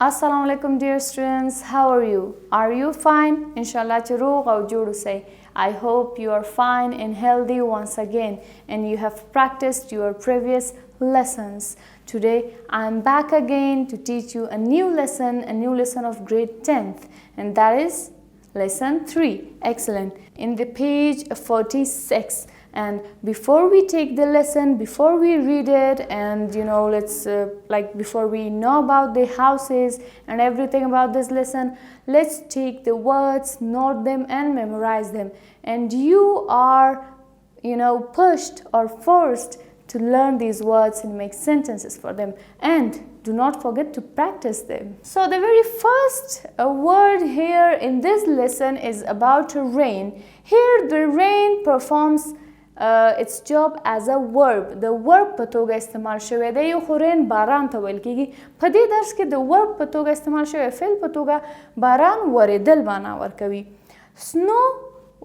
Assalamu alaikum dear students, how are you? Are you fine? Inshallah چې روغ او جوړ اوسئ. I hope you are fine and healthy once again and you have practiced your previous lessons. Today I am back again to teach you a new lesson of grade 10th, and that is lesson 3. Excellent. In the page 46. And before we take the lesson, before we read it, and let's before we know about the houses and everything about this lesson, let's take the words, note them and memorize them. And you are pushed or forced to learn these words and make sentences for them, and do not forget to practice them. So the very first word here in this lesson is about rain. Here the rain performs its job as a verb. The verb په توګه استعمال شوی دی. یو خو رین باران ته ویل کیږي. په دې درس کې د verb په توګه استعمال شوی فعل په توګه باران ورېدل معنا ورکوي. سنو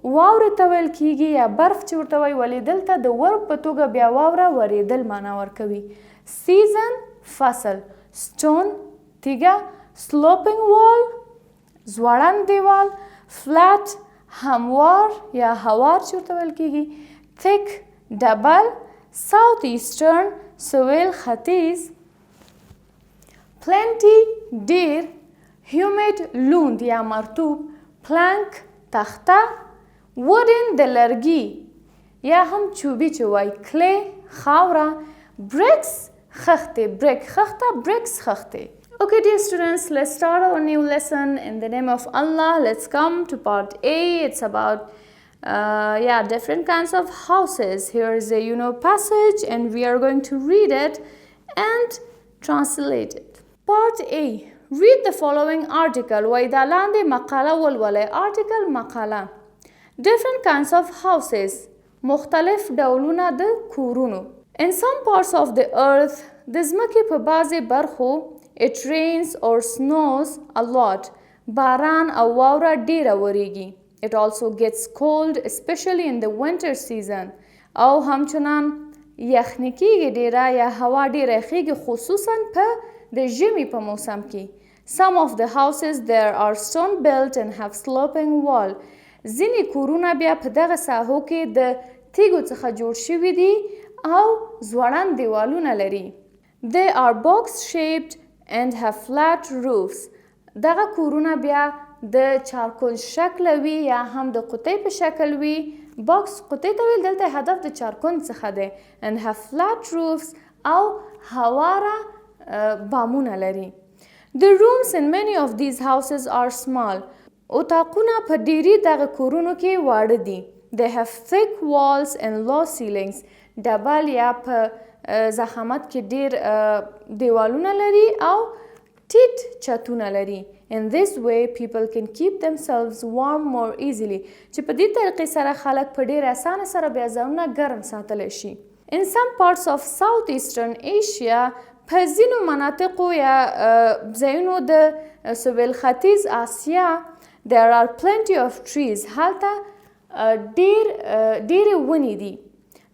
واورې ته ویل کیږي یا برف چې ورته وایي ولیدل ته د verb په توګه بیا واوره ورېدل معنا ورکوي. season فصل، stone تیږه، sloping wall ځوړند دیوال، flat هموار یا هوار چې ورته ویل کیږي، thick ډبل، southeastern سویل ختیځ، plenty ډیر، humid لوند یا مرطوب، plank تخته، wooden د لرګي یا هم چوبي چې وایي، clay خاوره، bricks خښتې، brick خښته، bricks خښتې. Okay dear students, let's start our new lesson in the name of Allah. Let's come to part A. It's about different kinds of houses. Here is a passage and we are going to read it and translate it. Part A. Read the following article. وَإِذَا لاندی مقاله ولولئ. Article مقاله. Different kinds of houses. مختلف ډولونه د کورونو. In some parts of the earth, د ځمکې په بعضې برخو it rains or snows a lot. باران او واوره ډیره وریږي. It also gets cold, especially in the winter season. او همچنان یخني کیږي ډیره یا هوا ډیره یخیږي خصوصا په د ژمي په موسم کې. Some of the houses there are stone built and have sloping wall. ځینې کورونه بیا په دغه ساحو کې د تیږو څخه جوړ شوي دي او ځوړند دیوالونه لري. They are box shaped and have flat roofs. دغه کورونه بیا د چارکول شکل وي یا هم د قطۍ په شکل وي. باکس قطۍ ته ویل دلته هدف د چارکون څخه دی. and have flat roofs او هواره بامونه لري. The rooms in many of these houses are small. اتاقونه په ډیری دغه کورونو کې واړه دي. They have thick walls and low ceilings. ډبل یا په ضخامت کې ډیر دیوالونه لري او ټیټ چتونه لري. In this way, people can keep themselves warm more easily. چې په دې طریقې سره خلک په ډیر اسانه سره بیا ځانونه ګرم ساتلی شي. In some parts of southeastern Asia, په ځینو مناطقو یا ځایونو د سویل ختیځ آسیا there are plenty of trees. هلته ډیرې ونې دي.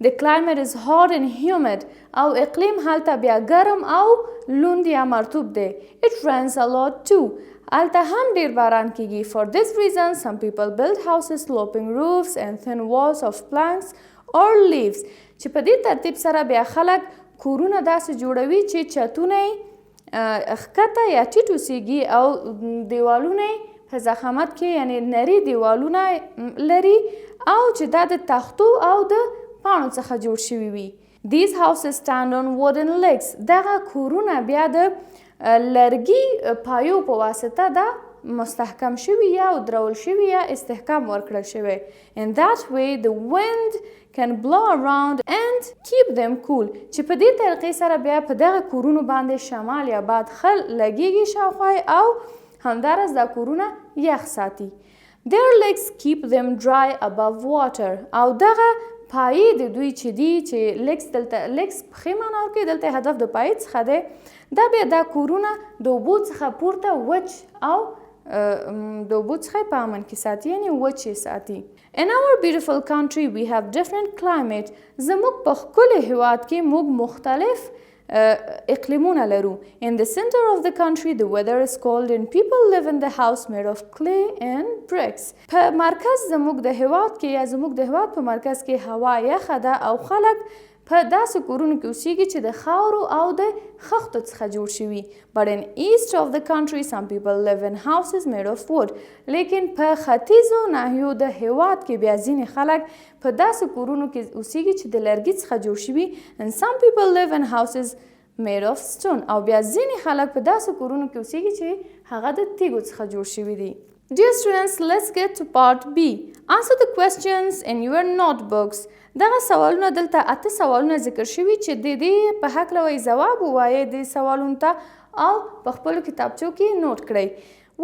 The climate is hot and humid. او اقلیم هلته بیا ګرم او لوند یا مرطوب دی. It rains a lot too. هلته هم ډیر باران کیږي. For this reason, some people build houses sloping roofs and thin walls of planks or leaves. چې په دې ترتیب سره بیا خلک کورونه داسې جوړوي چې چتونه یې ښکته یا ټیټ اوسیږي او دیوالونه یې په ضخامت کې یعنی نري دیوالونه لري او چې دا د تختو او د پاڼو څخه جوړ شوي وي. These houses stand on wooden legs. دغه کورونه بیا د لرګي پایو په واسطه دا مستحکم شوي یا درول شوي یا استحکام ورکړل شوی. In that way the wind can blow around and keep them cool. چې په دې طریقې سره بیا په دغه کورونو باندې شمال یا باد خل لګیږي شاوخوا او همدارس دا کورونه یخ ساتي. Their legs keep them dry above water. او دغه پایې د دوی چې دي چې لیکس دلته لیکس پښې معنا ورکوي دلته هدف د پایې څخه دی. دا بیا دا کورونه د اوبو څخه پورته وچ او د اوبو څخه په امن کې ساتي یعنې وچ یې ساتي. In our beautiful country we have different climate. زموږ په ښکلي هیواد کې موږ مختلف اقلیمونه لرو. In the center of the country the weather is cold and people live in the house made of clay and bricks. په مرکز زموږ د هېواد کې یا زموږ د هېواد په مرکز کې هوا یخه ده او خلک په داسې کورونو کې اوسیږي چې د خاورو او د خښتو څخه جوړ شوي. But in east of the country some people live in houses made of wood. لیکن په ختیځو ناحیو د هېواد کې بیا ځینې خلک په داسې کورونو کې اوسیږي چې د لرګي څخه جوړ شوي. And some people live in houses made of stone. او بیا ځینې خلک په داسې کورونو کې اوسیږي چې هغه د تیږو څخه جوړ شوي دي. Dear students, let's get to part B. Answer the questions in your notebooks. دغه سوالونه دلته 8 سوالونه ذکر شوي چې د دې په هکله وایي ځواب ووایئ د سوالونو ته او په خپلو کتابچو کې نوٹ کړئ.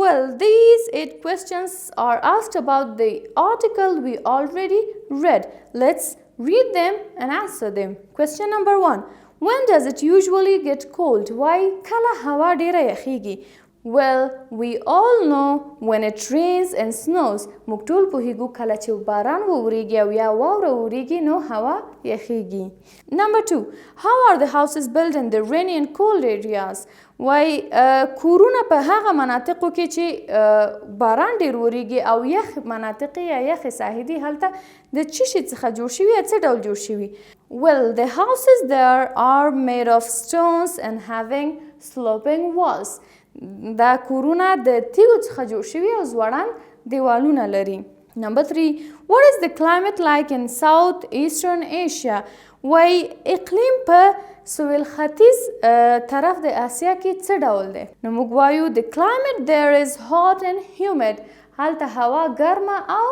Well, these 8 questions are asked about the article we already read. Let's read them and answer them. Question number 1. When does it usually get cold? وایي کله هوا ډیره یخیږي. Well, we all know when it rains and snows. موږ ټول پوهیږو کله چې باران وورېږي او یا واوره وورېږي نو هوا یخیږي. Number 2. How are the houses built in the rainy and cold areas? وایي کورونه په هغه مناطقو کې چې باران ډېر وورېږي او یخ مناطق یا یخې ساحې دي هلته د څه شي څخه جوړ شوي یا څه ډول جوړ شوي؟ Well, the houses there are made of stones and having sloping walls. دا کورونه د تیږو څخه جوړ شوي او ځوړند دیوالونه لري. Number 3. What is the climate like in South Eastern Asia? وایي اقلیم په سویل ختیځ طرف د اسیا کې څه ډول دی؟ نو موږ وایو the climate there is hot and humid. هلته هوا ګرمه او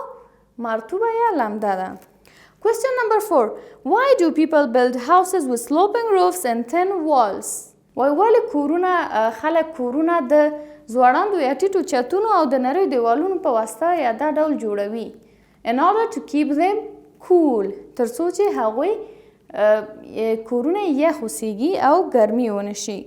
مرطوبه یا لمده ده. Question number 4. Why do people build houses with sloping roofs and thin walls? وای ولې کورونه خلک کورونه د ځوړندو یا ټیټو چتونو او د نریو دیوالونو په واسطه یا دا ډول جوړوي. In order to keep them cool. تر څو چې هغوی کورونه یخ اوسیږي او ګرمي ونه شي.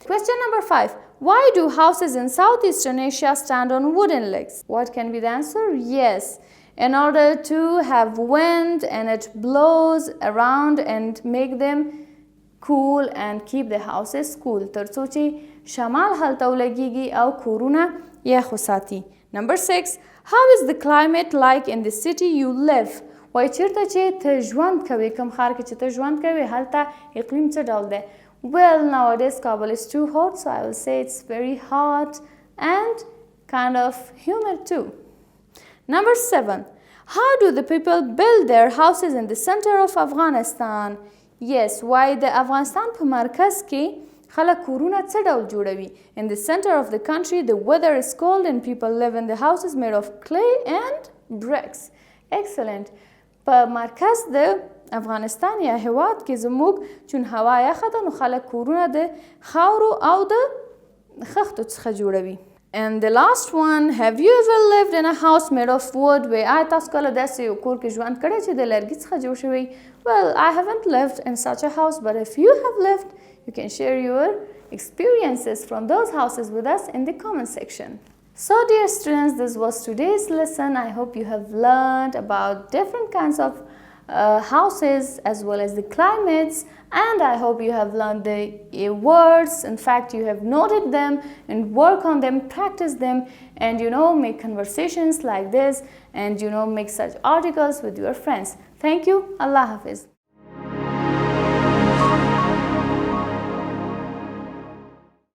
Question number 5. Why do houses in Southeastern Asia stand on wooden legs? What can be the answer? Yes. In order to have wind and it blows around and make them cool and keep the houses cool. تر څو چې شمال هلته ولګیږي او کورونه یخ وساتي. Number 6. How is the climate like in the city you live? وایي چیرته چې ته ژوند کوې کوم ښار کې چې ته ژوند کوې هلته اقلیم څه ډول دی؟ Well, nowadays Kabul is too hot, so I will say it's very hot and kind of humid too. Number 7. How do the people build their houses in the center of Afghanistan? Yes, why the افغانستان په مرکز کې خلک کورونه څه ډول جوړوي؟ In the center of the country the weather is cold and people live in the houses made of clay and bricks. Excellent. په مرکز د افغانستان یا هېواد کې زموږ چون هوا یخه ده نو خلک کورونه د خاورو او د خښتو څخه جوړوي. And the last one, have you ever lived in a house made of wood? وی آیا تاسو کله داسې یو کور کې ژوند کړی چې د لرګي څخه جوړ شوی؟ Well, I haven't lived in such a house, but if you have lived, you can share your experiences from those houses with us in the comment section. So dear students, this was today's lesson. I hope you have learned about different kinds of houses as well as the climates, and I hope you have learned the words. In fact, you have noted them and work on them, practice them, and make conversations like this, and make such articles with your friends. Thank you. Allah Hafiz.